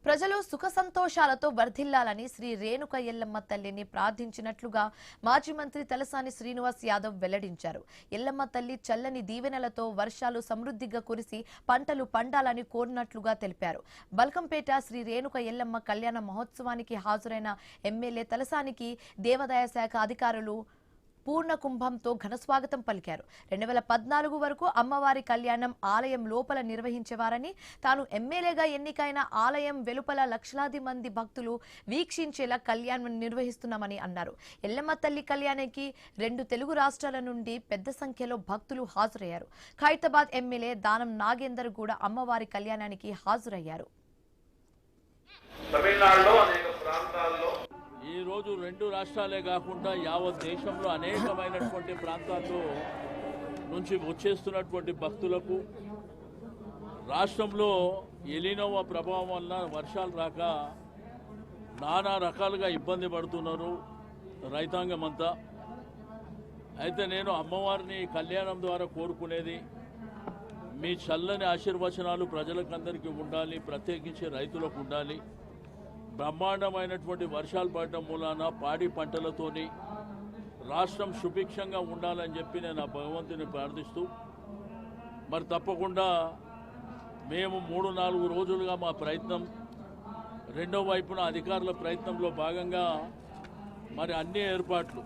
ప్రజలు సుఖ సంతోషాలతో వర్ధిల్లాలని శ్రీ రేణుక ఎల్లమ్మ తల్లిని ప్రార్థించినట్లుగా మాజీ మంత్రి తలసాని శ్రీనివాస్ యాదవ్ వెల్లడించారు. ఎల్లమ్మ తల్లి చల్లని దీవెనలతో వర్షాలు సమృద్ధిగా కురిసి పంటలు పండాలని కోరినట్లుగా తెలిపారు. బల్కంపేట శ్రీ రేణుక ఎల్లమ్మ కళ్యాణ మహోత్సవానికి హాజరైన ఎమ్మెల్యే తలసానికి దేవాదాయ శాఖ అధికారులు పూర్ణ కుంభంతో ఘనస్వాగతం పలికారు. 2014 వరకు అమ్మవారి కళ్యాణం ఆలయం లోపల నిర్వహించేవారని, తాను ఎమ్మెల్యేగా ఎన్నికైన ఆలయం వెలుపల లక్షలాది మంది భక్తులు వీక్షించేలా కళ్యాణం నిర్వహిస్తున్నామని అన్నారు. ఎల్లమ్మ తల్లి కళ్యాణానికి 2 తెలుగు రాష్ట్రాల నుండి పెద్ద సంఖ్యలో భక్తులు హాజరయ్యారు. ఖైరతాబాద్ ఎమ్మెల్యే దానం నాగేందర్ కూడా అమ్మవారి కళ్యాణానికి హాజరయ్యారు. తమిళనాడులో అనేక ప్రాంతాల్లో ఈ రోజు 2 రాష్ట్రాలే కాకుండా యావత్ దేశంలో అనేకమైనటువంటి ప్రాంతాల్లో నుంచి వచ్చేస్తున్నటువంటి భక్తులకు రాష్ట్రంలో ఎలినోవా ప్రభావం వల్ల వర్షాలు రాక నానా రకాలుగా ఇబ్బంది పడుతున్నారు రైతాంగం అంతా. అయితే నేను అమ్మవారిని కళ్యాణం ద్వారా కోరుకునేది, మీ చల్లని ఆశీర్వచనాలు ప్రజలకందరికీ ఉండాలి, ప్రత్యేకించి రైతులకు ఉండాలి. బ్రహ్మాండమైనటువంటి వర్షాలు పడటం మూలాన పాడి పంటలతోని రాష్ట్రం సుభిక్షంగా ఉండాలని చెప్పి నేను ఆ భగవంతుని ప్రార్థిస్తూ, మరి తప్పకుండా మేము 3-4 రోజులుగా మా ప్రయత్నం, రెండో వైపున అధికారుల ప్రయత్నంలో భాగంగా మరి అన్ని ఏర్పాట్లు